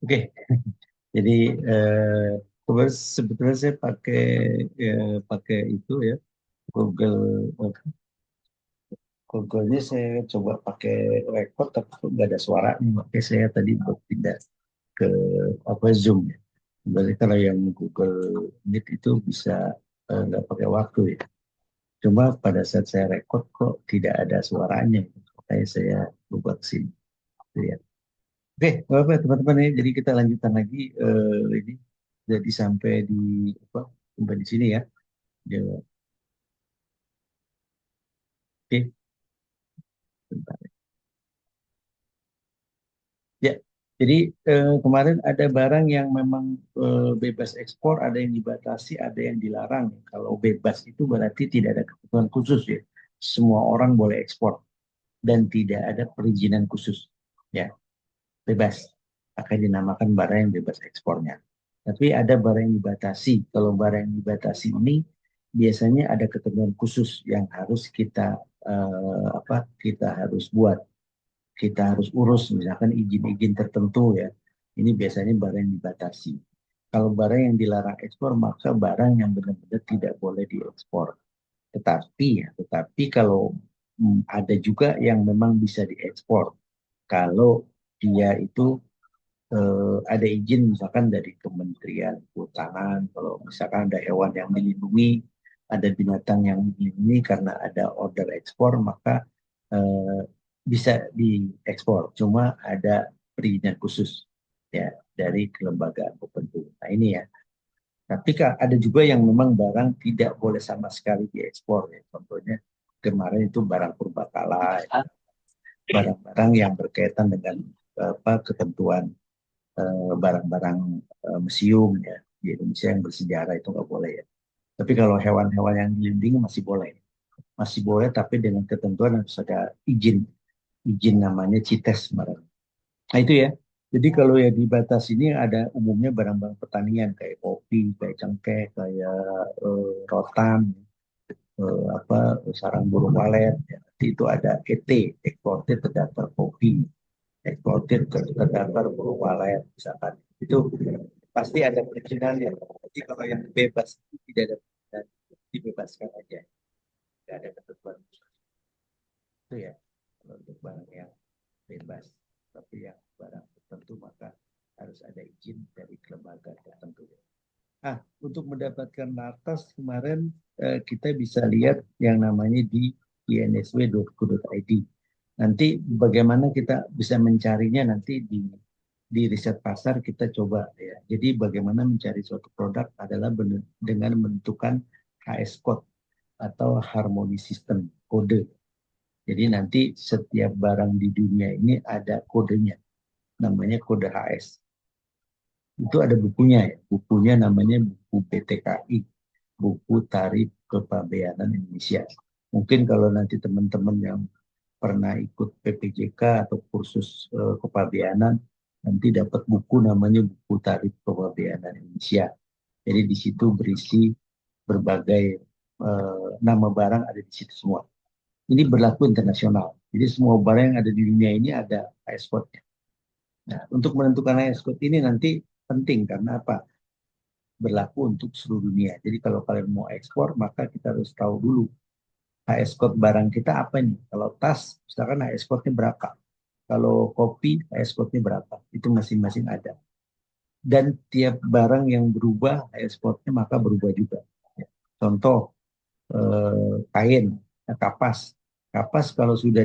Oke, jadi sebetulnya saya pakai itu ya Google Google-nya saya coba pakai record tapi kok nggak ada suaranya, makanya saya tadi berpindah ke apa Zoom ya. Berarti kalau yang Google Meet itu bisa nggak pakai waktu ya. Cuma pada saat saya record kok tidak ada suaranya, makanya saya ubah ke sini. Gitu ya. Oke, nggak apa teman-teman ya. Jadi kita lanjutkan lagi ini. Jadi sampai di apa? Sampai di sini ya. Ya, oke, bentar. Ya, jadi kemarin ada barang yang memang bebas ekspor, ada yang dibatasi, ada yang dilarang. Kalau bebas itu berarti tidak ada ketentuan khusus ya. Semua orang boleh ekspor dan tidak ada perizinan khusus. Ya, bebas. Akan dinamakan barang yang bebas ekspornya. Tapi ada barang yang dibatasi. Kalau barang yang dibatasi ini biasanya ada ketentuan khusus yang harus kita kita harus buat, kita harus urus, misalkan izin-izin tertentu ya. Ini biasanya barang yang dibatasi. Kalau barang yang dilarang ekspor, maka barang yang benar-benar tidak boleh diekspor. Tetapi kalau ada juga yang memang bisa diekspor. Kalau dia itu ada izin misalkan dari Kementerian Kehutanan, kalau misalkan ada hewan yang dilindungi, ada binatang yang dilindungi karena ada order ekspor, maka eh, bisa diekspor. Cuma ada perizinan khusus ya dari kelembagaan tertentu. Nah ini ya. Tapi ada juga yang memang barang tidak boleh sama sekali diekspor ya. Contohnya kemarin itu barang purbakala, ya. Barang-barang yang berkaitan dengan apa ketentuan barang-barang museum ya di Indonesia yang bersejarah itu nggak boleh ya. Tapi kalau hewan-hewan yang dilindungi masih boleh tapi dengan ketentuan harus ada izin, izin namanya CITES kemarin. Nah itu ya. Jadi kalau ya di batas ini ada umumnya barang-barang pertanian kayak kopi, kayak cengkeh, kayak rotan, apa sarang burung walet. Ya. Nanti itu ada ET, eksportir terdaftar kopi, eksportir terdaftar burung walet, misalkan. Itu pasti ada perizinannya. Jadi kalau yang bebas itu tidak ada perizinan, dibebaskan aja, tidak ada ketentuan itu ya. Kalau untuk barang yang bebas, tapi yang barang tertentu maka harus ada izin dari lembaga tertentu. Ah, untuk mendapatkan latas kemarin kita bisa lihat yang namanya di insw.co.id. Nanti bagaimana kita bisa mencarinya nanti di riset pasar kita coba ya. Jadi bagaimana mencari suatu produk adalah dengan menentukan HS code atau harmoni sistem kode. Jadi nanti setiap barang di dunia ini ada kodenya, namanya kode HS. Itu ada bukunya ya. Bukunya namanya buku BTKI, buku Tarif Kepabeanan Indonesia. Mungkin kalau nanti teman-teman yang pernah ikut PPJK atau kursus kepabeanan, nanti dapat buku namanya buku Tarif Kepabeanan Indonesia. Jadi di situ berisi berbagai nama barang ada di situ semua. Ini berlaku internasional. Jadi semua barang yang ada di dunia ini ada IS code-nya. Nah, untuk menentukan IS code ini nanti penting karena apa? Berlaku untuk seluruh dunia. Jadi kalau kalian mau ekspor, maka kita harus tahu dulu HS code barang kita apa nih. Kalau tas, misalkan HS code-nya berapa. Kalau kopi, HS code-nya berapa. Itu masing-masing ada. Dan tiap barang yang berubah, HS code-nya maka berubah juga. Ya. Contoh, kain, kapas. Kapas kalau sudah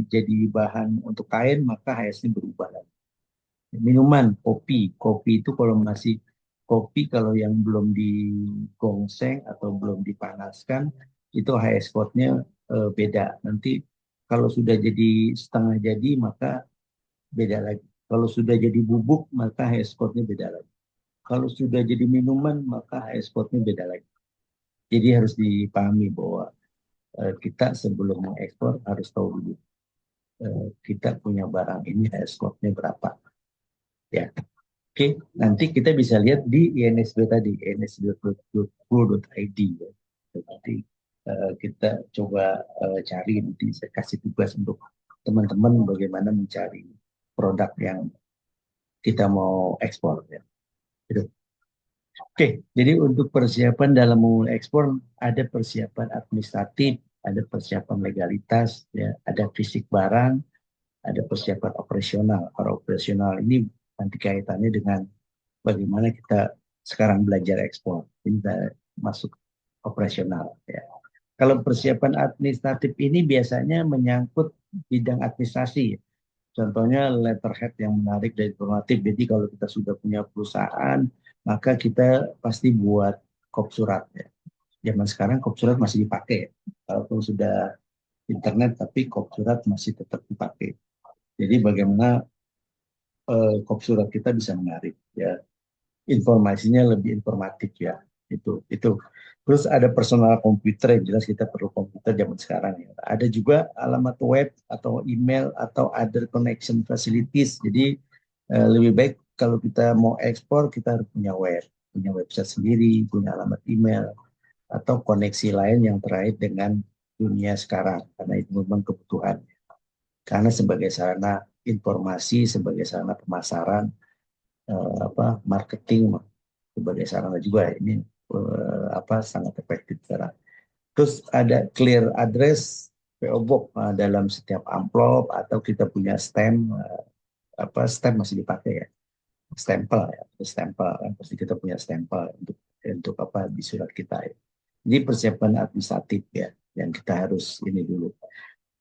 jadi bahan untuk kain, maka HS-nya berubah lagi. Minuman, kopi. Kopi itu kalau masih kopi kalau yang belum digongseng atau belum dipanaskan itu HS code-nya beda. Nanti kalau sudah jadi setengah jadi maka beda lagi. Kalau sudah jadi bubuk maka HS code-nya beda lagi. Kalau sudah jadi minuman maka HS code-nya beda lagi. Jadi harus dipahami bahwa kita sebelum mengekspor harus tahu dulu kita punya barang ini HS code-nya berapa. Ya. Oke, nanti kita bisa lihat di INSB tadi, insb.go.id. Ya. Nanti kita coba cari, nanti saya kasih tugas untuk teman-teman bagaimana mencari produk yang kita mau ekspor ya. Gitu. Oke, jadi untuk persiapan dalam memulai ekspor ada persiapan administratif, ada persiapan legalitas, ya, ada fisik barang, ada persiapan operasional. Para operasional ini nanti kaitannya dengan bagaimana kita sekarang belajar ekspor. Ini kita masuk operasional ya. Kalau persiapan administratif ini biasanya menyangkut bidang administrasi. Contohnya letterhead yang menarik dan informatif. Jadi kalau kita sudah punya perusahaan, maka kita pasti buat kop surat ya. Zaman sekarang kop surat masih dipakai. Walaupun sudah internet, tapi kop surat masih tetap dipakai. Jadi bagaimana kop surat kita bisa menarik ya, informasinya lebih informatif ya, itu. Terus ada personal komputer, yang jelas kita perlu komputer zaman sekarang ya. Ada juga alamat web atau email atau other connection facilities. Jadi lebih baik kalau kita mau ekspor kita harus punya web, punya website sendiri, punya alamat email atau koneksi lain yang terkait dengan dunia sekarang, karena itu memang kebutuhan, karena sebagai sarana informasi, sebagai sarana pemasaran, marketing sebagai sarana juga ini sangat efektif sekarang. Terus ada clear address PO Box dalam setiap amplop, atau kita punya stamp, stamp masih dipakai ya, stempel ya, stempel kan pasti kita punya stempel untuk apa di surat kita ya. Jadi persiapan administratif ya yang kita harus ini dulu.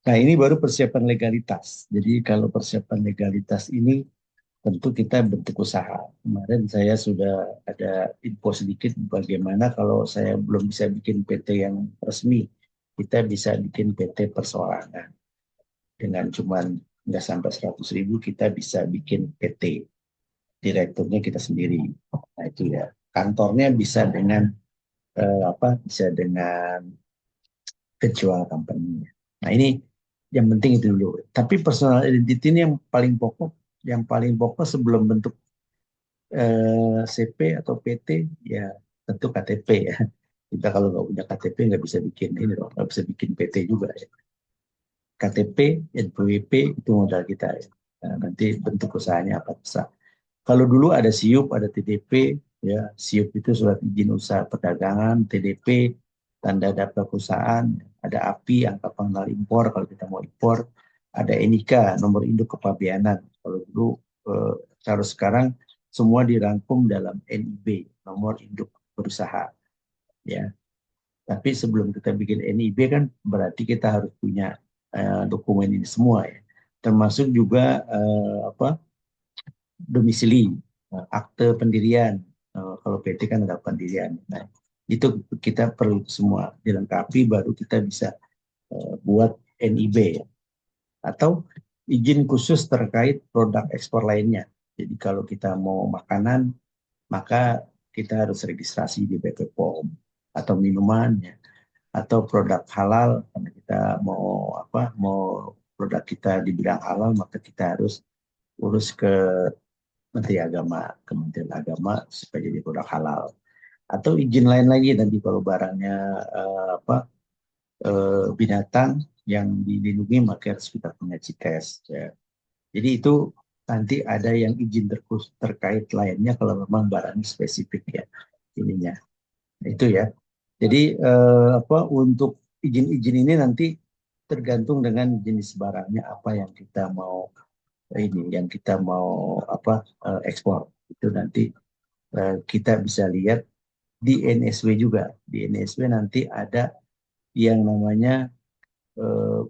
Nah, ini baru persiapan legalitas. Jadi kalau persiapan legalitas ini tentu kita bentuk usaha. Kemarin saya sudah ada info sedikit bagaimana kalau saya belum bisa bikin PT yang resmi, kita bisa bikin PT perseorangan. Dengan cuman nggak sampai 100.000, kita bisa bikin PT. Direkturnya kita sendiri. Nah itu ya. Kantornya bisa dengan bisa dengan virtual company. Nah ini yang penting itu dulu. Tapi personal identity ini yang paling pokok sebelum bentuk CP atau PT ya tentu KTP ya. Kita kalau nggak punya KTP nggak bisa bikin ini loh, nggak bisa bikin PT juga ya. KTP, NPWP itu modal kita ya. Nah, nanti bentuk usahanya apa bisa. Kalau dulu ada SIUP, ada TDP, ya SIUP itu surat izin usaha perdagangan, TDP tanda daftar perusahaan, ada API angka pengenal impor kalau kita mau impor, ada NIK nomor induk kepabeanan. Kalau dulu kalau sekarang semua dirangkum dalam NIB nomor induk berusaha ya. Tapi sebelum kita bikin NIB kan berarti kita harus punya dokumen ini semua ya. Termasuk juga domisili, akte pendirian. Kalau PT kan ada pendirian. Nah, itu kita perlu semua dilengkapi baru kita bisa buat NIB ya. Atau izin khusus terkait produk ekspor lainnya. Jadi kalau kita mau makanan, maka kita harus registrasi di BP POM, atau minuman ya, atau produk halal karena kita mau produk kita dibilang halal, maka kita harus urus ke Menteri Agama, Kementerian Agama supaya jadi produk halal. Atau izin lain lagi nanti kalau barangnya binatang yang dilindungi maka harus kita punya CITES ya. Jadi itu nanti ada yang izin terkait lainnya kalau memang barangnya spesifik ya ininya. Itu ya. Jadi untuk izin-izin ini nanti tergantung dengan jenis barangnya apa yang kita mau ekspor. Itu nanti kita bisa lihat di NSW juga. Di NSW nanti ada yang namanya eh,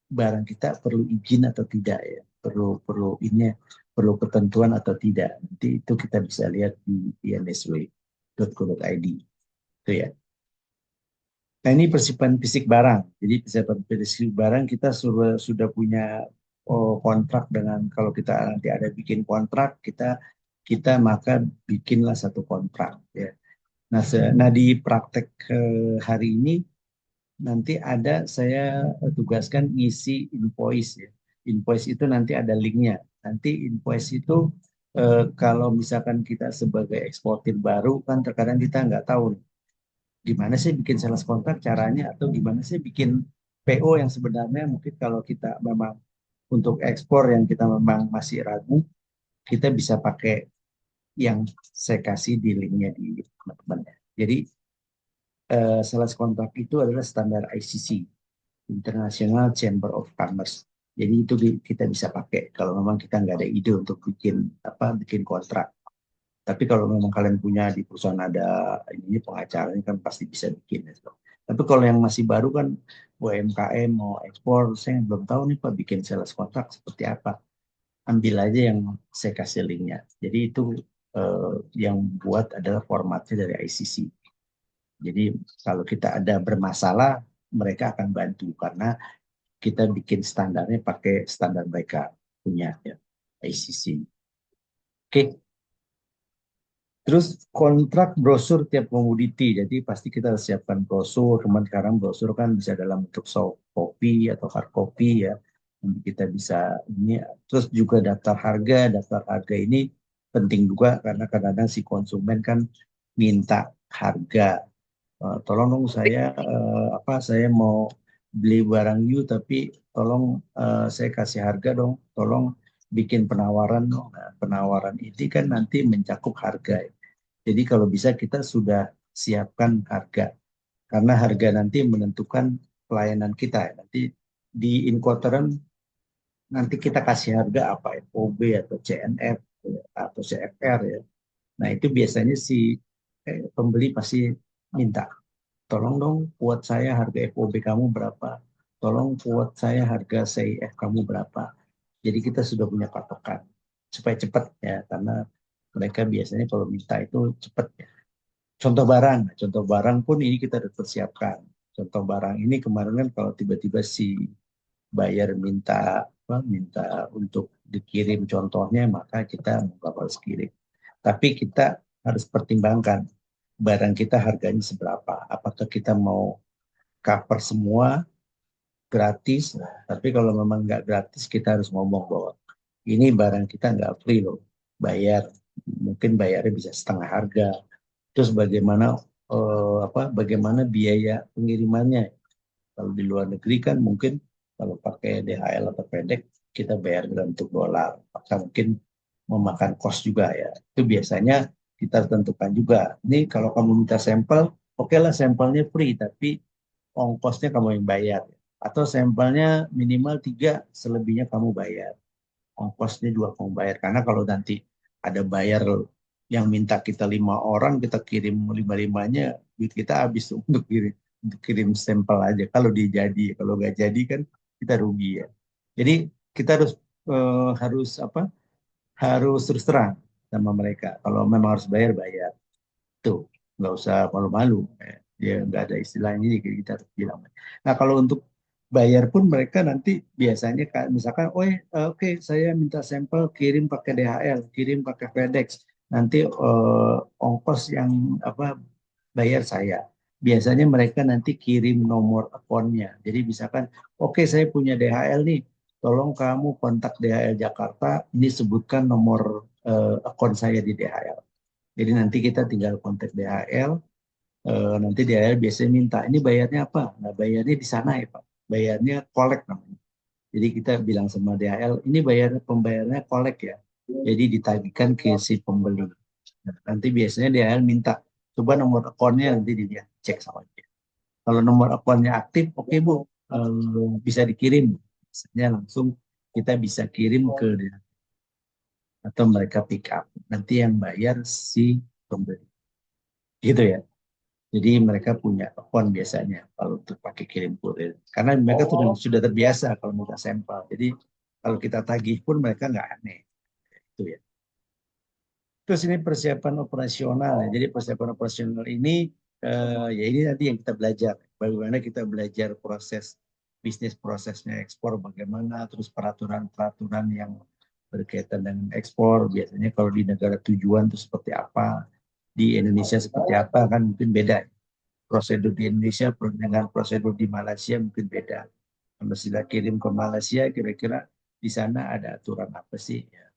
barang kita perlu izin atau tidak ya, perlu perlu ini perlu ketentuan atau tidak. Nanti itu kita bisa lihat di nsw.co.id itu ya. Nah ini persiapan fisik barang. Jadi persiapan fisik barang kita sudah punya kontrak dengan, kalau kita nanti ada bikin kontrak, kita maka bikinlah satu kontrak ya. Nah di praktek hari ini nanti saya tugaskan ngisi invoice ya. Invoice itu nanti ada linknya. Nanti invoice itu kalau misalkan kita sebagai eksportir baru kan terkadang kita nggak tahu nih, gimana sih bikin sales kontrak caranya, atau gimana sih bikin PO yang sebenarnya mungkin kalau kita memang untuk ekspor yang kita memang masih ragu, kita bisa pakai yang saya kasih di linknya di teman-teman ya. Jadi sales kontrak itu adalah standar ICC, International Chamber of Commerce. Jadi itu kita bisa pakai kalau memang kita nggak ada ide untuk bikin kontrak. Tapi kalau memang kalian punya di perusahaan ada ini pengacaranya kan pasti bisa bikin gitu. Tapi kalau yang masih baru kan UMKM mau ekspor, saya belum tahu nih Pak bikin sales kontrak seperti apa. Ambil aja yang saya kasih linknya. Jadi itu yang buat adalah formatnya dari ICC. Jadi kalau kita ada bermasalah, mereka akan bantu karena kita bikin standarnya pakai standar mereka punya ya, ICC. Oke, terus kontrak brosur tiap komoditi. Jadi pasti kita harus siapkan brosur. Kemudian sekarang brosur kan bisa dalam bentuk soft copy atau hard copy ya. Nanti kita bisa ini. Terus juga daftar harga. Daftar harga ini penting juga karena kadang-kadang si konsumen kan minta harga. Tolong dong saya mau beli barang you tapi tolong saya kasih harga dong. Tolong bikin penawaran dong. Nah, penawaran ini kan nanti mencakup harga. Jadi kalau bisa kita sudah siapkan harga, karena harga nanti menentukan pelayanan kita. Nanti di incoterm nanti kita kasih harga apa FOB atau CNF ya, atau CFR ya. Nah itu biasanya si pembeli pasti minta, tolong dong buat saya harga FOB kamu berapa, tolong buat saya harga CIF kamu berapa. Jadi kita sudah punya patokan supaya cepat ya, karena mereka biasanya kalau minta itu cepat ya. Contoh barang pun ini kita harus persiapkan. Contoh barang ini kemarin kan kalau tiba-tiba si buyer minta untuk dikirim contohnya, maka kita nggak harus kirim. Tapi kita harus pertimbangkan barang kita harganya seberapa. Apakah kita mau cover semua gratis? Tapi kalau memang nggak gratis, kita harus ngomong bahwa ini barang kita nggak free loh, bayar. Mungkin bayarnya bisa setengah harga. Terus bagaimana biaya pengirimannya? Kalau di luar negeri kan mungkin kalau pakai DHL atau FedEx kita bayar dalam bentuk dolar, maka mungkin memakan cost juga ya. Itu biasanya kita tentukan juga. Ini kalau kamu minta sampel, oke lah sampelnya free, tapi ongkosnya kamu yang bayar. Atau sampelnya minimal 3, selebihnya kamu bayar. Ongkosnya juga kamu bayar. Karena kalau nanti ada bayar yang minta kita 5 orang, kita kirim lima-limanya, duit kita habis untuk kirim sampel aja. Kalau dia jadi, kalau nggak jadi kan kita rugi ya. Jadi kita harus terus terang sama mereka. Kalau memang harus bayar, bayar. Tuh, nggak usah malu-malu. Dia nggak ada istilahnya, jadi kita harus bilang. Nah, kalau untuk bayar pun mereka nanti biasanya misalkan, oke, saya minta sampel kirim pakai DHL, kirim pakai FedEx. Nanti ongkos yang bayar saya. Biasanya mereka nanti kirim nomor akunnya. Jadi misalkan, oke, saya punya DHL nih, tolong kamu kontak DHL Jakarta, ini sebutkan nomor akun saya di DHL. Jadi nanti kita tinggal kontak DHL, nanti DHL biasanya minta, ini bayarnya apa? Nah, bayarnya di sana ya Pak. Bayarnya kolek namanya. Jadi kita bilang sama DHL, ini pembayarannya kolek ya. Jadi ditagihkan ke si pembeli. Nah, nanti biasanya DHL minta, coba nomor akunnya nanti dia cek sama dia. Kalau nomor akunnya aktif, oke Bu, bisa dikirim. Biasanya langsung kita bisa kirim ke dia. Atau mereka pick up. Nanti yang bayar si pembeli. Gitu ya. Jadi mereka punya akun biasanya kalau untuk pakai kirim kurir. Karena mereka sudah terbiasa kalau minta sampel. Jadi kalau kita tagih pun mereka nggak aneh. Itu ya. Terus ini persiapan operasional ya. Jadi persiapan operasional ini ya ini nanti yang kita belajar. Bagaimana kita belajar proses bisnis prosesnya ekspor bagaimana, terus peraturan-peraturan yang berkaitan dengan ekspor. Biasanya kalau di negara tujuan itu seperti apa, di Indonesia seperti apa kan mungkin beda. Prosedur di Indonesia dengan prosedur di Malaysia mungkin beda. Kalau sudah kirim ke Malaysia, kira-kira di sana ada aturan apa sih? Ya.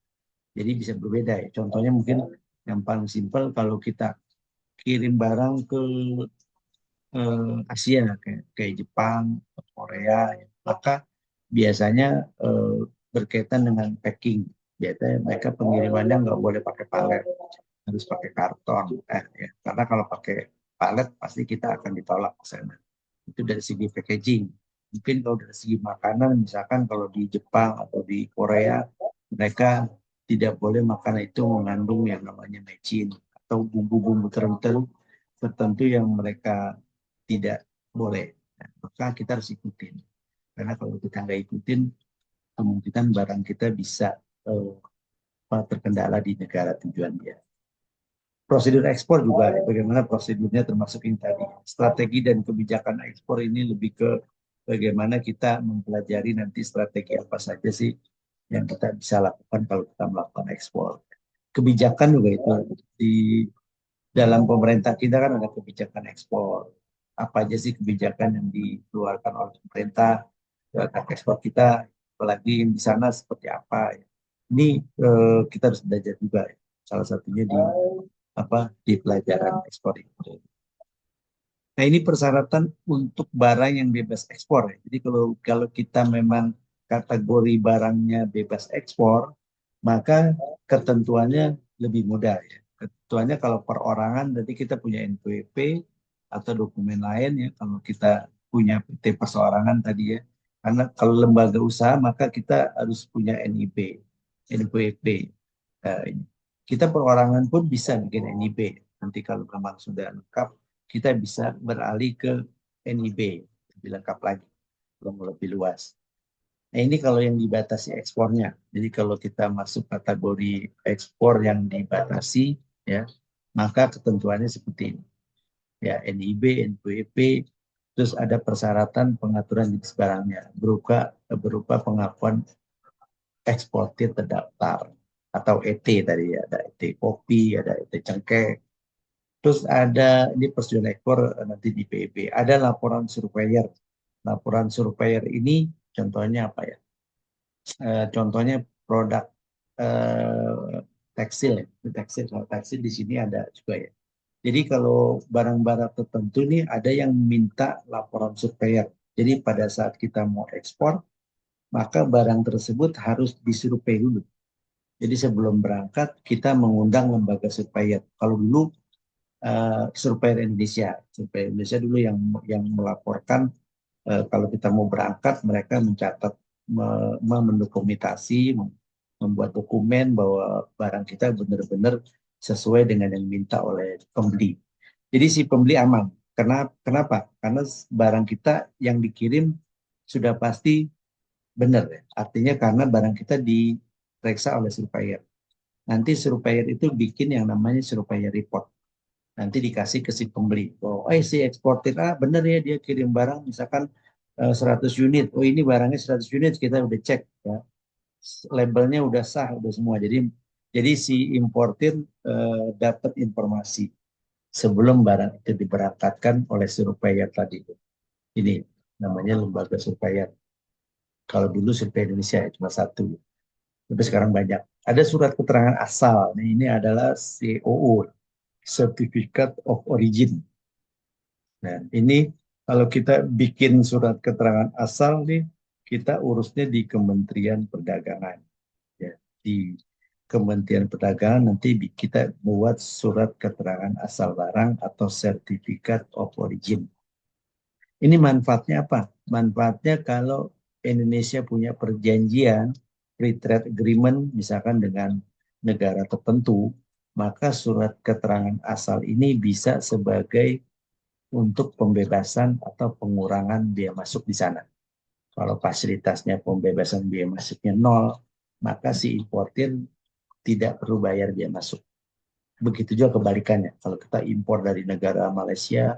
Jadi bisa berbeda ya. Contohnya mungkin yang paling simpel kalau kita kirim barang ke Asia kayak Jepang, Korea, ya, maka biasanya berkaitan dengan packing. Biasanya mereka pengirimannya nggak boleh pakai palet, harus pakai karton. Ya. Karena kalau pakai palet pasti kita akan ditolak ke sana. Itu dari segi packaging. Mungkin kalau dari segi makanan, misalkan kalau di Jepang atau di Korea, mereka tidak boleh makanan itu mengandung yang namanya mecin atau bumbu-bumbu tertentu yang mereka tidak boleh. Nah, maka kita harus ikutin. Karena kalau kita nggak ikutin, kemungkinan barang kita bisa eh, terkendala di negara tujuan dia. Prosedur ekspor juga, bagaimana prosedurnya termasuk ini tadi. Strategi dan kebijakan ekspor ini lebih ke bagaimana kita mempelajari nanti strategi apa saja sih yang kita bisa lakukan kalau kita melakukan ekspor. Kebijakan juga itu di dalam pemerintah kita kan ada kebijakan ekspor. Apa aja sih kebijakan yang dikeluarkan oleh pemerintah terhadap ekspor kita, apalagi di sana seperti apa. Ini kita harus belajar juga. Salah satunya di apa di pelajaran ekspor itu. Nah, ini persyaratan untuk barang yang bebas ekspor. Jadi kalau kalau kita memang kategori barangnya bebas ekspor, maka ketentuannya lebih mudah ya. Ketentuannya kalau perorangan nanti kita punya NPWP atau dokumen lain ya kalau kita punya PT perseorangan tadi ya. Karena kalau lembaga usaha maka kita harus punya NIB, NPWP. Nah, kita perorangan pun bisa bikin NIB. Nanti kalau memang sudah lengkap kita bisa beralih ke NIB, lebih lengkap lagi, lebih luas. Nah, ini kalau yang dibatasi ekspornya. Jadi kalau kita masuk kategori ekspor yang dibatasi, ya, maka ketentuannya seperti ini. Ya, NIB, NPWP, terus ada persyaratan pengaturan jenis barangnya, berupa pengakuan eksportir terdaftar atau ET tadi ya, ada ET kopi, ada ET cengkeh. Terus ada ini persetujuan ekspor nanti di PEB. Ada laporan surveyor. Laporan surveyor ini contohnya apa ya? Contohnya produk tekstil ya. Tekstil kalau tekstil di sini ada juga ya. Jadi kalau barang-barang tertentu nih ada yang minta laporan surveyor. Jadi pada saat kita mau ekspor, maka barang tersebut harus disurvei dulu. Jadi sebelum berangkat kita mengundang lembaga surveyor. Kalau dulu surveyor Indonesia. Surveyor Indonesia dulu yang melaporkan kalau kita mau berangkat mereka mencatat mendokumentasi membuat dokumen bahwa barang kita benar-benar sesuai dengan yang diminta oleh pembeli. Jadi si pembeli aman. Kenapa? Karena barang kita yang dikirim sudah pasti benar. Ya. Artinya karena barang kita diperiksa oleh surveyor. Nanti surveyor itu bikin yang namanya surveyor report nanti dikasih ke si pembeli. Oh, si eksportir bener ya dia kirim barang misalkan 100 unit. Oh ini barangnya 100 unit kita udah cek ya. Labelnya udah sah udah semua. Jadi si importir dapat informasi sebelum barang itu diberangkatkan oleh surveyor tadi. Ini namanya lembaga surveyor. Kalau dulu survei Indonesia ya, cuma satu, tapi sekarang banyak. Ada surat keterangan asal. Nah, ini adalah COO, Certificate of Origin. Nah, ini kalau kita bikin surat keterangan asal nih, kita urusnya di Kementerian Perdagangan. Ya, di Kementerian Perdagangan nanti kita buat surat keterangan asal barang atau Certificate of Origin. Ini manfaatnya apa? Manfaatnya kalau Indonesia punya perjanjian free trade agreement misalkan dengan negara tertentu, maka surat keterangan asal ini bisa sebagai untuk pembebasan atau pengurangan biaya masuk di sana. Kalau fasilitasnya pembebasan biaya masuknya nol, maka si importir tidak perlu bayar biaya masuk. Begitu juga kebalikannya. Kalau kita impor dari negara Malaysia,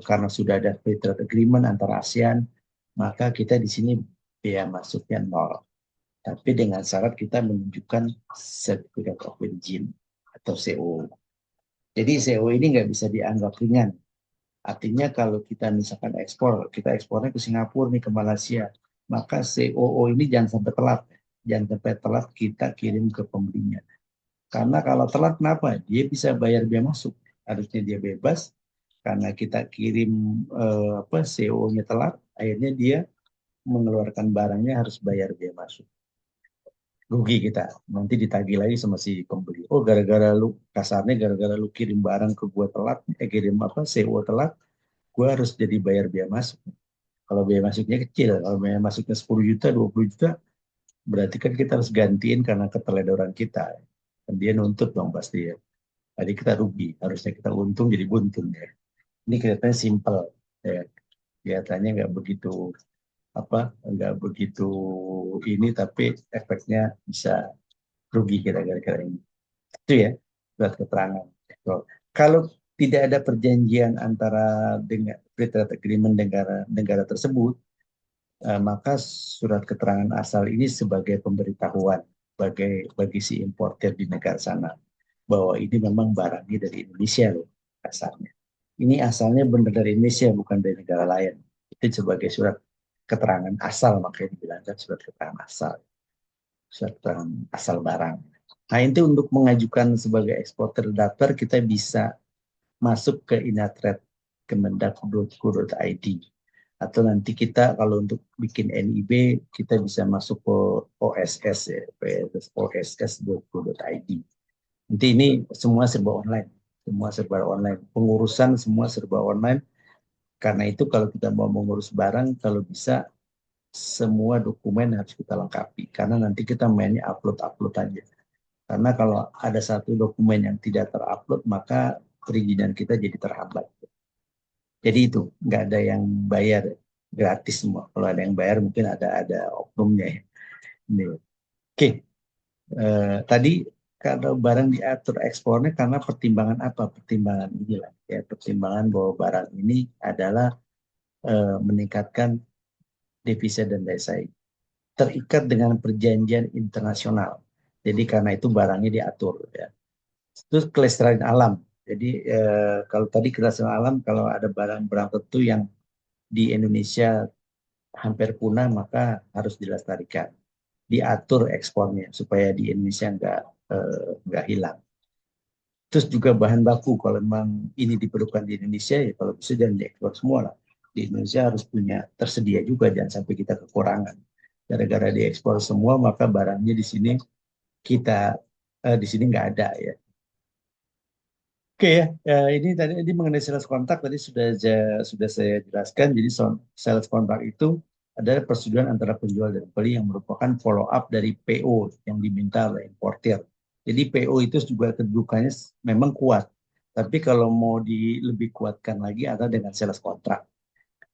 karena sudah ada free trade agreement antara ASEAN, maka kita di sini biaya masuknya nol. Tapi dengan syarat kita menunjukkan Certificate of Origin atau CO. Jadi CO ini nggak bisa dianggap ringan. Artinya kalau kita misalkan ekspor, kita ekspornya ke Singapura nih ke Malaysia, maka COO ini jangan sampai telat. Jangan sampai telat kita kirim ke pembelinya. Karena kalau telat kenapa? Dia bisa bayar biaya masuk. Harusnya dia bebas karena kita kirim CO-nya telat, akhirnya dia mengeluarkan barangnya harus bayar biaya masuk. rugi kita. Nanti ditagih lagi sama si pembeli. Oh, gara-gara lu kasarnya gara-gara lu kirim barang ke gua telat, kirim apa CO telat, gua harus jadi bayar biaya masuk. Kalau biaya masuknya kecil, kalau biaya masuknya 10 juta, 20 juta, berarti kan kita harus gantiin karena keteledoran kita. Dan dia nuntut dong pasti ya. Jadi kita rugi, harusnya kita untung jadi buntung ya. Ini kelihatannya simple ya. Kelihatannya apa nggak begitu ini tapi efeknya bisa rugi kira-kira ini. Itu ya surat keterangan. So, kalau tidak ada perjanjian antara dengan free trade agreement negara negara tersebut, maka surat keterangan asal ini sebagai pemberitahuan bagi si importer di negara sana bahwa ini memang barangnya dari Indonesia loh asalnya. Ini asalnya benar dari Indonesia bukan dari negara lain. Itu sebagai surat keterangan asal makanya dibilangkan surat keterangan asal, surat keterangan asal barang. Nah, itu untuk mengajukan sebagai eksporter daftar kita bisa masuk ke Inatred kemendak.go.id atau nanti kita kalau untuk bikin NIB kita bisa masuk ke OSS ya, oss.go.id. Nanti ini semua serba online, semua serba online. Pengurusan semua serba online. Karena itu kalau kita mau mengurus barang, kalau bisa semua dokumen harus kita lengkapi. Karena nanti kita mainnya upload-upload aja. Karena kalau ada satu dokumen yang tidak terupload, maka perizinan kita jadi terhambat. Jadi itu nggak ada yang bayar, gratis semua. Kalau ada yang bayar mungkin ada oknumnya ya. Ini. Oke, tadi kalau barang diatur ekspornya karena pertimbangan apa? Pertimbangan inilah ya, pertimbangan bahwa barang ini adalah meningkatkan devisa dan daya saing. Terikat dengan perjanjian internasional. Jadi karena itu barangnya diatur ya. Terus kelestarian alam. Jadi kalau tadi kelestarian alam kalau ada barang-barang tertentu yang di Indonesia hampir punah maka harus dilestarikan. Diatur ekspornya supaya di Indonesia nggak hilang. Terus juga bahan baku kalau memang ini diperlukan di Indonesia ya kalau bisa jangan diekspor semua lah. Di Indonesia harus punya tersedia juga jangan sampai kita kekurangan. Gara-gara diekspor semua maka barangnya di sini kita di sini nggak ada ya. Oke ya, ini tadi mengenai sales kontak tadi sudah saya jelaskan. Jadi sales kontak itu adalah persetujuan antara penjual dan pembeli yang merupakan follow up dari PO yang diminta oleh importir. Jadi PO itu juga kedudukannya memang kuat. Tapi kalau mau lebih kuatkan lagi ada dengan sales kontrak.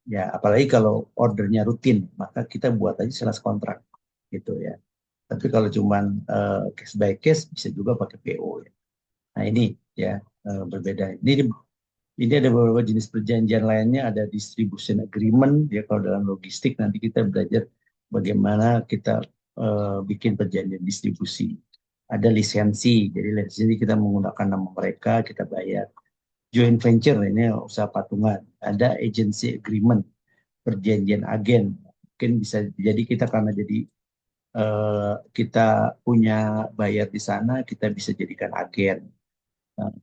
Ya, apalagi kalau ordernya rutin, maka kita buat aja sales kontrak gitu ya. Tapi kalau cuman case by case bisa juga pakai PO ya. Nah ini ya berbeda. Ini ada beberapa jenis perjanjian lainnya, ada distribution agreement ya kalau dalam logistik nanti kita belajar bagaimana kita bikin perjanjian distribusi. Ada lisensi, jadi lisensi kita menggunakan nama mereka, kita bayar. Joint venture ini usaha patungan. Ada agency agreement, perjanjian agen. Mungkin bisa jadi kita karena jadi kita punya bayar di sana, kita bisa jadikan agen.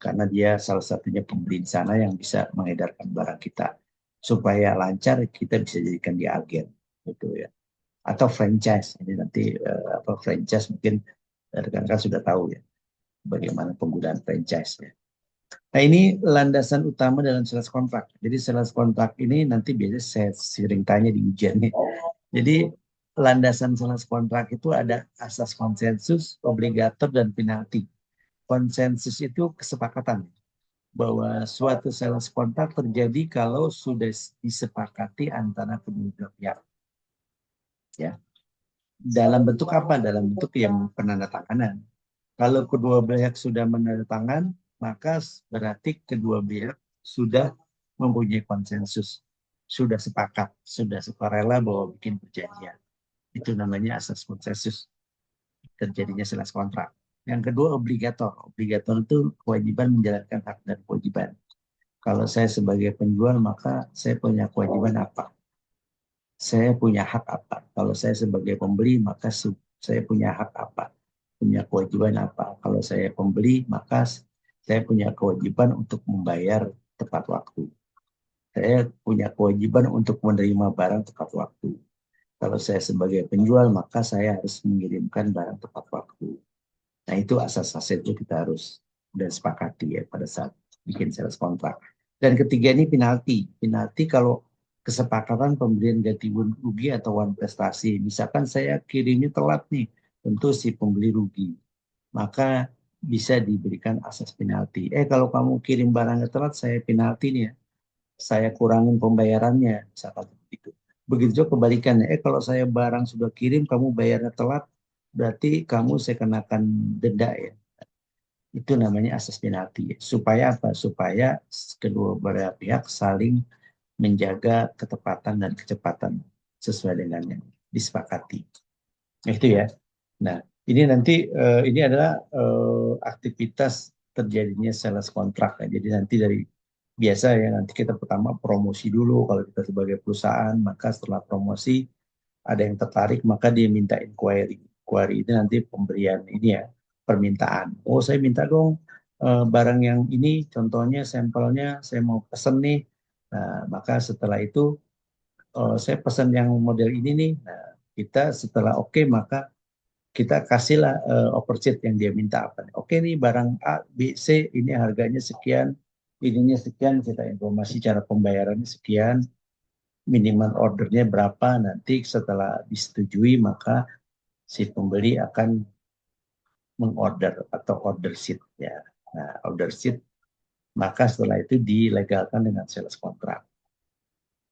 Karena dia salah satunya pembeli di sana yang bisa mengedarkan barang kita. Supaya lancar, kita bisa jadikan dia agen. Gitu ya. Atau franchise. Ini nanti apa franchise mungkin rekan-rekan sudah tahu ya. Bagaimana penggunaan franchise ya. Nah ini landasan utama dalam sales kontrak. Jadi sales kontrak ini nanti biasanya saya sering tanya di ujian nih. Jadi landasan sales kontrak itu ada asas konsensus, obligator, dan penalti. Konsensus itu kesepakatan bahwa suatu sales kontrak terjadi kalau sudah disepakati antara kedua belah pihak. Ya, dalam bentuk apa? Dalam bentuk yang penandatanganan. Kalau kedua pihak sudah menandatangan, maka berarti kedua pihak sudah mempunyai konsensus, sudah sepakat, sudah sukarela bahwa bikin perjanjian. Itu namanya asas konsensus terjadinya sales kontrak. Yang kedua obligator. Obligator itu kewajiban menjalankan hak dan kewajiban. Kalau saya sebagai penjual, maka saya punya kewajiban apa? Saya punya hak apa? Kalau saya sebagai pembeli, maka saya punya hak apa? Punya kewajiban apa? Kalau saya pembeli, maka saya punya kewajiban untuk membayar tepat waktu. Saya punya kewajiban untuk menerima barang tepat waktu. Kalau saya sebagai penjual, maka saya harus mengirimkan barang tepat Nah, itu asas-asas itu kita harus dan sepakati ya pada saat bikin sales kontrak. Dan ketiga ini penalti. Penalti kalau kesepakatan pembelian ganti rugi atau one prestasi. Misalkan saya kirimnya telat nih, tentu si pembeli rugi. Maka bisa diberikan asas penalti. Kalau kamu kirim barangnya telat, saya penalti nih ya. Saya kurangin pembayarannya, misalkan begitu. Begitu juga kebalikannya. Kalau saya barang sudah kirim, kamu bayarnya telat, berarti kamu saya kenakan denda ya. Itu namanya asas penalti. Supaya apa? Supaya kedua belah pihak saling menjaga ketepatan dan kecepatan sesuai dengan yang disepakati. Itu ya. Nah, ini nanti ini adalah aktivitas terjadinya sales kontrak ya. Jadi nanti dari biasa ya nanti kita pertama promosi dulu kalau kita sebagai perusahaan, maka setelah promosi ada yang tertarik maka dia minta inquiry. Inquiry itu nanti pemberian ini ya, permintaan. Oh, saya minta dong barang yang ini contohnya sampelnya saya mau pesen nih. Nah, maka setelah itu saya pesan yang model ini nih. Nah, kita setelah oke maka kita kasihlah offer yang dia minta apa. Oke nih barang A, B, C ini harganya sekian, ininya sekian, kita informasi cara pembayarannya sekian, minimal ordernya berapa, nanti setelah disetujui maka si pembeli akan mengorder atau order sheet ya. Nah, order sheet maka setelah itu dilegalkan dengan sales kontrak.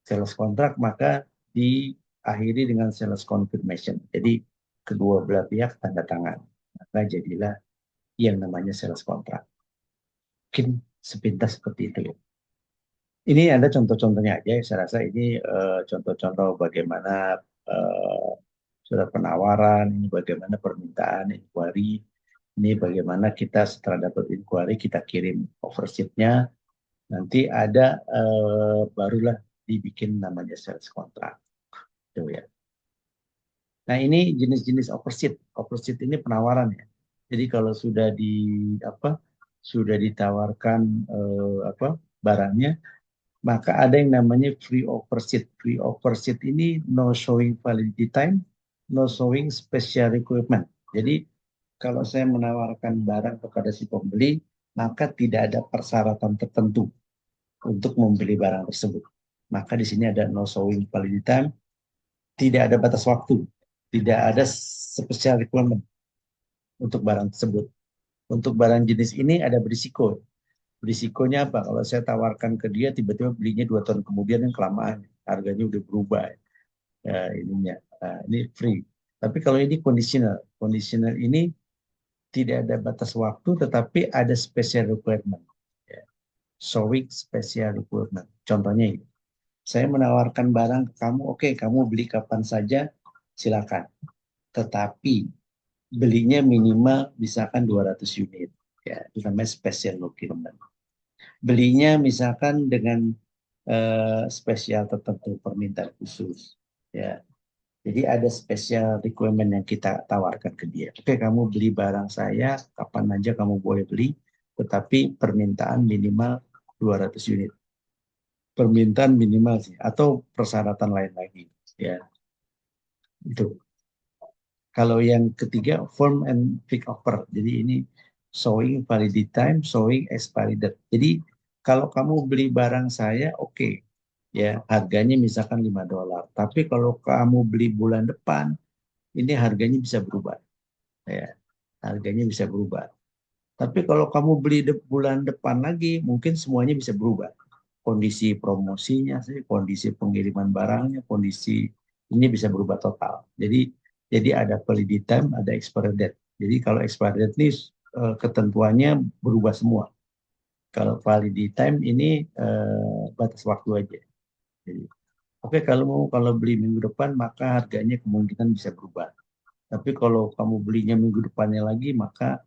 Sales kontrak maka diakhiri dengan sales confirmation. Jadi kedua belah pihak tanda tangan. Maka jadilah yang namanya sales kontrak. Mungkin sepintas seperti itu ya. Ini ada contoh-contohnya aja. Saya rasa ini contoh-contoh bagaimana eh, surat penawaran, ini bagaimana permintaan, inquiry, ini bagaimana kita setelah dapat inquiry kita kirim offer sheet-nya. Nanti ada barulah dibikin namanya sales kontrak. Tuh ya. Nah, ini jenis-jenis overseat. Overseat ini penawaran ya. Jadi kalau sudah di apa sudah ditawarkan apa barangnya, maka ada yang namanya free overseat. Free overseat ini no showing validity time, no showing special requirement. Jadi kalau saya menawarkan barang kepada si pembeli, maka tidak ada persyaratan tertentu untuk membeli barang tersebut. Maka di sini ada no showing validity time, tidak ada batas waktu, tidak ada special requirement untuk barang tersebut. Untuk barang jenis ini ada berisiko. Berisikonya apa? Kalau saya tawarkan ke dia, tiba-tiba belinya 2 tahun kemudian yang kelamaan, harganya udah berubah. Ininya, ini free. Tapi kalau ini conditional, conditional ini tidak ada batas waktu, tetapi ada special requirement. Ya. Showing special requirement. Contohnya ini, saya menawarkan barang ke kamu, oke, kamu beli kapan saja, silakan. Tetapi belinya minimal misalkan 200 unit. Ya, itu namanya special requirement. Belinya misalkan dengan spesial tertentu, permintaan khusus. Ya, jadi ada spesial requirement yang kita tawarkan ke dia. Oke, kamu beli barang saya, kapan aja kamu boleh beli, tetapi permintaan minimal 200 unit. Permintaan minimal sih, atau persyaratan lain lagi. Ya, itu. Kalau yang ketiga, form and pick offer. Jadi ini showing validity time, showing expiry date. Jadi kalau kamu beli barang saya, oke. Ya, harganya misalkan $5. Tapi kalau kamu beli bulan depan, ini harganya bisa berubah. Ya, harganya bisa berubah. Tapi kalau kamu beli bulan depan lagi, mungkin semuanya bisa berubah. Kondisi promosinya sih, kondisi pengiriman barangnya, kondisi ini bisa berubah total. Jadi ada validity time, ada expiry date. Jadi kalau expiry date ini ketentuannya berubah semua. Kalau validity time ini batas waktu aja. Jadi, oke, kalau beli minggu depan maka harganya kemungkinan bisa berubah. Tapi kalau kamu belinya minggu depannya lagi maka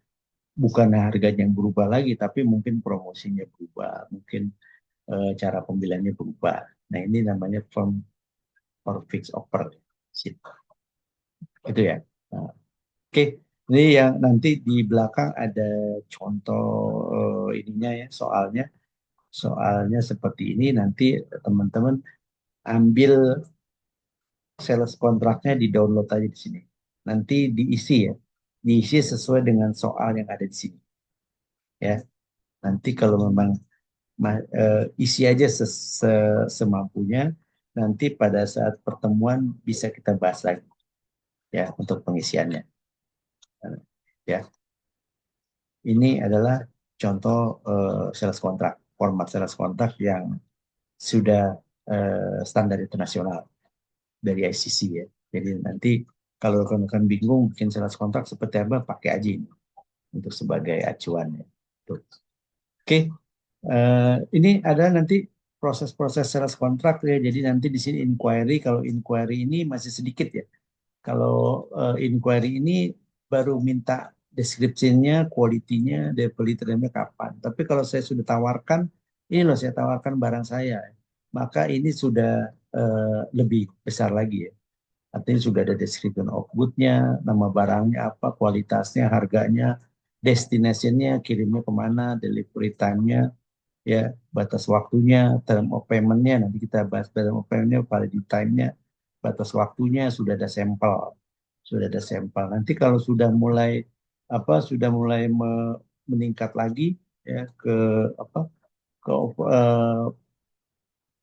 bukan harganya yang berubah lagi, tapi mungkin promosinya berubah, mungkin cara pembeliannya berubah. Nah, ini namanya firm or fixed offer. Itu ya. Nah, oke, ini yang nanti di belakang ada contoh ininya ya, soalnya. Soalnya seperti ini nanti teman-teman ambil sales kontraknya di download aja di sini. Nanti diisi ya. diisi sesuai dengan soal yang ada di sini. Ya, nanti kalau memang isi aja semampunya. Nanti pada saat pertemuan bisa kita bahas lagi ya untuk pengisiannya. Ya, ini adalah contoh sales kontrak, format sales kontrak yang sudah standar internasional dari ICC ya. Jadi nanti kalau rekan-rekan bingung bikin sales kontrak seperti apa, pakai aja ini untuk sebagai acuan ya. Tuh. Oke, ini ada nanti proses-proses sales kontrak ya. Jadi nanti di sini inquiry, kalau inquiry ini masih sedikit ya. Kalau inquiry ini baru minta deskripsinya, kualitinya, delivery time-nya kapan. Tapi kalau saya sudah tawarkan, ini loh saya tawarkan barang saya, maka ini sudah lebih besar lagi ya. Artinya sudah ada description of good-nya, nama barangnya apa, kualitasnya, harganya, destination-nya, kirimnya kemana, delivery time-nya, ya, batas waktunya, term of payment-nya, nanti kita bahas term of payment-nya, validity time-nya, batas waktunya, sudah ada sampel, sudah ada sampel. Nanti kalau sudah mulai meningkat lagi ya ke apa ke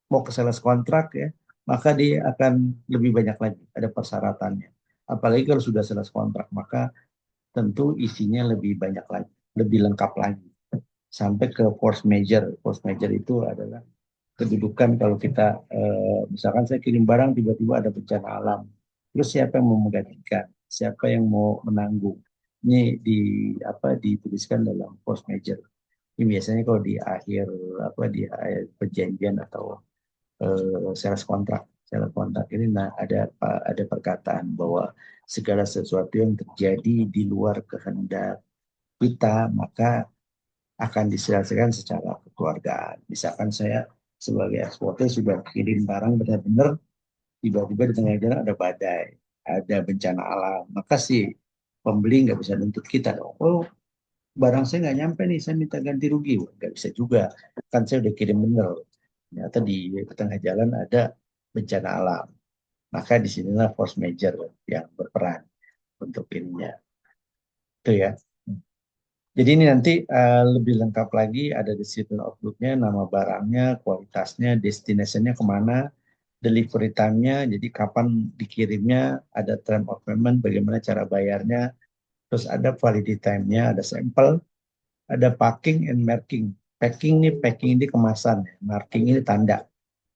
mau ke sales kontrak ya, maka dia akan lebih banyak lagi, ada persyaratannya. Apalagi kalau sudah sales kontrak, maka tentu isinya lebih banyak lagi, lebih lengkap lagi. Sampai ke force major. Force major itu adalah kedudukan kalau kita misalkan saya kirim barang tiba-tiba ada bencana alam. Terus siapa yang mau menggantikan? Siapa yang mau menanggung? Ini dituliskan dalam force major. Ini biasanya kalau di akhir di akhir perjanjian atau sales kontrak. Sales kontrak ini ada perkataan bahwa segala sesuatu yang terjadi di luar kehendak kita maka akan diselesaikan secara kekeluargaan. Misalkan saya sebagai eksportir sudah kirim barang benar-benar tiba-tiba di tengah jalan ada badai, ada bencana alam, maka si pembeli nggak bisa nuntut kita dong. Oh, barang saya nggak nyampe nih, saya minta ganti rugi. Wah, nggak bisa juga, kan saya udah kirim bener. Ternyata di tengah jalan ada bencana alam. Maka disinilah force major yang berperan untuk ininya. Itu ya. Jadi ini nanti lebih lengkap lagi ada description of good-nya, nama barangnya, kualitasnya, destination-nya kemana, delivery time-nya, jadi kapan dikirimnya, ada term of payment, bagaimana cara bayarnya, terus ada validity time-nya, ada sampel, ada packing and marking. Packing ini kemasan, ya. Marking ini tanda.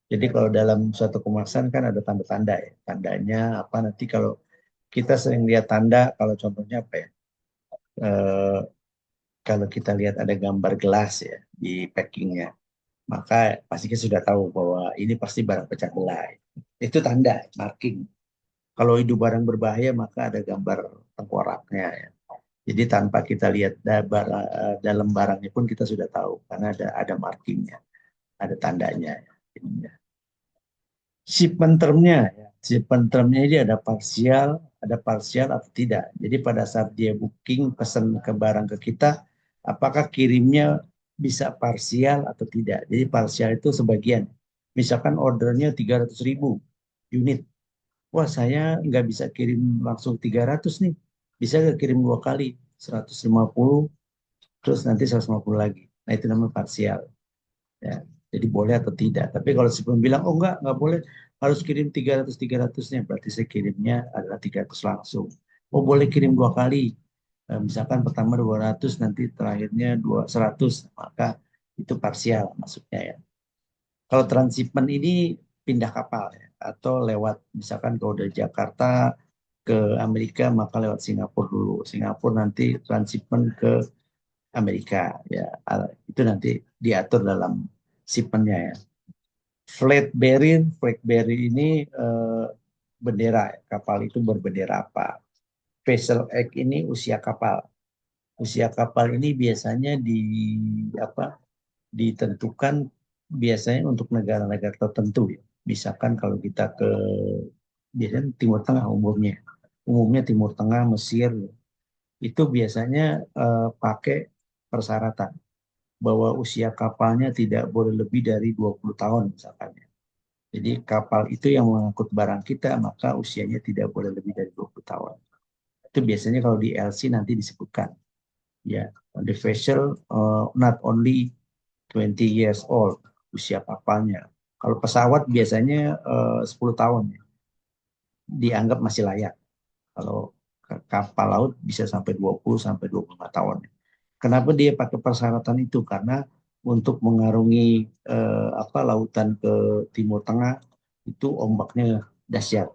Jadi kalau dalam suatu kemasan kan ada tanda-tanda ya. Tandanya apa nanti kalau kita sering lihat tanda, kalau contohnya apa ya? Eh, Kalau kita lihat ada gambar gelas ya di packingnya, maka pasti kita sudah tahu bahwa ini pasti barang pecah belah. Itu tanda, marking. Kalau itu barang berbahaya, maka ada gambar tengkoraknya ya. Jadi tanpa kita lihat dalam barangnya pun kita sudah tahu karena ada markingnya, ada tandanya. Ya. Shipment termnya, ya. Shipment termnya ini ada parsial atau tidak. Jadi pada saat dia booking pesan ke barang ke kita, apakah kirimnya bisa parsial atau tidak. Jadi parsial itu sebagian. Misalkan ordernya 300.000 unit. Wah, saya nggak bisa kirim langsung 300 nih. Bisa nggak kirim dua kali, 150, terus nanti 150 lagi. Nah, itu namanya parsial. Ya, jadi boleh atau tidak. Tapi kalau si bilang, oh nggak boleh, harus kirim 300-300-nya, berarti saya kirimnya adalah 300 langsung. Oh boleh kirim dua kali, misalkan pertama 200, nanti terakhirnya 200, maka itu parsial maksudnya ya. Kalau transshipment ini pindah kapal ya, atau lewat, misalkan kalau dari Jakarta ke Amerika, maka lewat Singapura dulu. Singapura nanti transshipment ke Amerika ya, itu nanti diatur dalam shipmentnya ya. Flag bearer ini bendera kapal itu berbendera apa? Vessel Egg ini usia kapal. Usia kapal ini biasanya apa? Ditentukan biasanya untuk negara-negara tertentu ya. Misalkan kalau kita ke biasanya Timur Tengah umumnya. Umumnya Timur Tengah, Mesir itu biasanya pakai persyaratan bahwa usia kapalnya tidak boleh lebih dari 20 tahun misalkan. Jadi kapal itu yang mengangkut barang kita, maka usianya tidak boleh lebih dari 20 tahun. Itu Itu biasanya kalau di LC nanti disebutkan. Ya, the vessel not only 20 years old, usia kapalnya. Kalau pesawat biasanya 10 tahun ya, dianggap masih layak. Kalau kapal laut bisa sampai 20 sampai 25 tahun. Kenapa dia pakai persyaratan itu? Karena untuk mengarungi lautan ke Timur Tengah itu ombaknya dahsyat.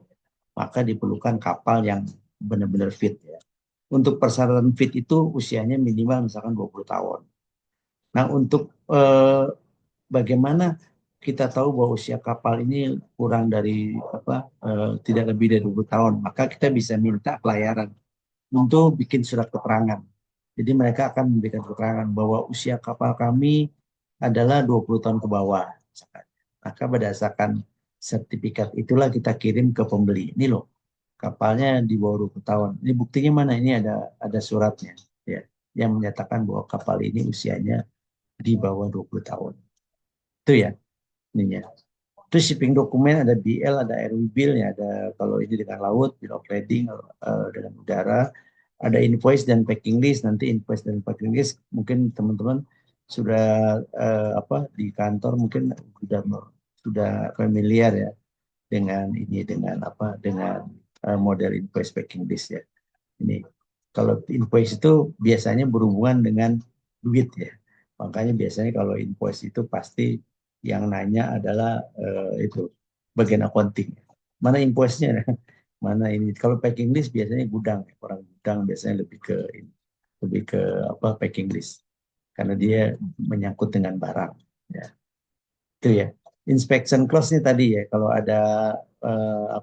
Maka diperlukan kapal yang benar-benar fit ya. Untuk persyaratan fit itu usianya minimal misalkan 20 tahun. Nah, untuk bagaimana kita tahu bahwa usia kapal ini kurang dari tidak lebih dari 20 tahun, maka kita bisa minta pelayaran untuk bikin surat keterangan. Jadi mereka akan memberikan keterangan bahwa usia kapal kami adalah 20 tahun ke bawah. Maka berdasarkan sertifikat itulah kita kirim ke pembeli. Ini loh, kapalnya di bawah 20 tahun. Ini buktinya mana? Ini ada suratnya ya, yang menyatakan bahwa kapal ini usianya di bawah 20 tahun. Itu ya, ininya. Terus shipping dokumen ada BL, ada RW bill ya, ada kalau ini dengan laut, bill of lading dengan udara, ada invoice dan packing list. Nanti invoice dan packing list mungkin teman-teman sudah di kantor mungkin sudah familiar ya dengan ini dengan model invoice packing list ya. Ini kalau invoice itu biasanya berhubungan dengan duit ya. Makanya biasanya kalau invoice itu pasti yang nanya adalah itu bagian accounting. Mana invoice-nya? Mana ini? Kalau packing list biasanya gudang, orang gudang biasanya lebih ke packing list karena dia menyangkut dengan barang. Ya, itu ya. Inspection clause-nya tadi ya, kalau ada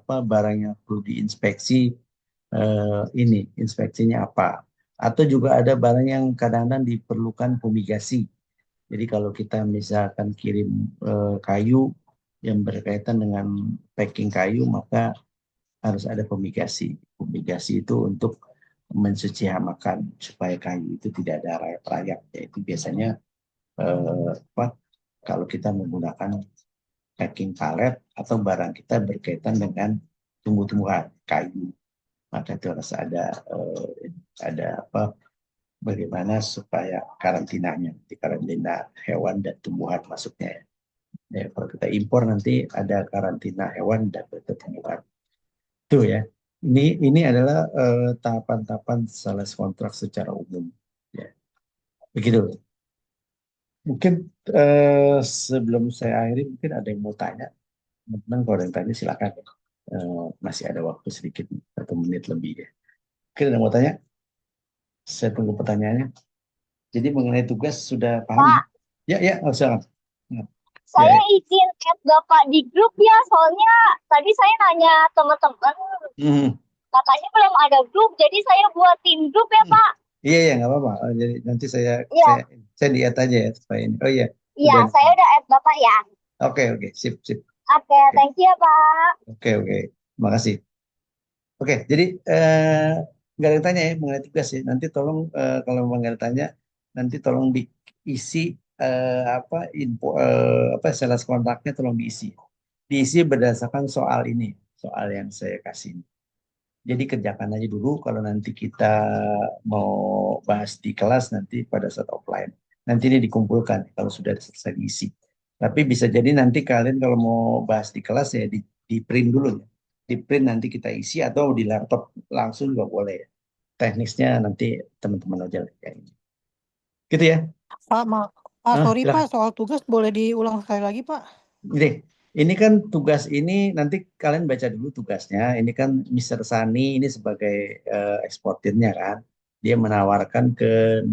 barang yang perlu diinspeksi ini inspeksinya apa? Atau juga ada barang yang kadang-kadang diperlukan fumigasi. Jadi kalau kita misalkan kirim kayu yang berkaitan dengan packing kayu, maka harus ada fumigasi. Fumigasi itu untuk mensuci hamakan supaya kayu itu tidak ada rayap-rayap. Yaitu biasanya apa? Kalau kita menggunakan packing palet atau barang kita berkaitan dengan tumbuh-tumbuhan kayu, maka itu harus ada bagaimana supaya karantinanya, di karantina hewan dan tumbuhan masuknya ya. Ya, kalau kita impor nanti ada karantina hewan dan tumbuhan. Itu ya. Ini adalah tahapan-tahapan sales kontrak secara umum. Ya, begitu. Mungkin sebelum saya akhiri, mungkin ada yang mau tanya. Teman-teman kalau ada yang tanya silakan. Masih ada waktu sedikit, 1 menit lebih ya. Mungkin ada yang mau tanya? Saya tunggu pertanyaannya. Jadi mengenai tugas sudah paham? Pak, Ya, ya, oh, silakan. Ya, saya ya. izin add Bapak di grup ya, soalnya tadi saya nanya teman-teman, Hmm, katanya belum ada grup, jadi saya buatin grup ya, hmm. Pak. Iya, ya, nggak apa-apa. Oh, jadi nanti saya Iya, saya saya lihat aja ya supaya ini. Oh iya, iya, sudah. saya udah add Bapak ya. Oke, oke, sip, sip. Oke, Oke, thank you ya, Pak. oke, oke. Terima kasih. Oke, jadi nggak ada yang tanya ya mengenai tugas ya. Nanti tolong kalau memang nggak ada tanya, nanti tolong diisi info sales kontaknya tolong diisi. Diisi berdasarkan soal ini, soal yang saya kasih. Jadi kerjakan aja dulu kalau nanti kita mau bahas di kelas nanti pada saat offline. Nanti ini dikumpulkan kalau sudah selesai diisi. Tapi bisa jadi nanti kalian kalau mau bahas di kelas ya di print dulu ya. Di print nanti kita isi atau di laptop langsung juga boleh ya. Teknisnya nanti teman-teman aja lah kayak ini. Gitu ya. Pak, sorry Pak, Silahkan. soal tugas boleh diulang sekali lagi Pak? Jadi, ini kan tugas ini nanti kalian baca dulu tugasnya. Ini kan Mister Sani ini sebagai eksportirnya kan. Dia menawarkan ke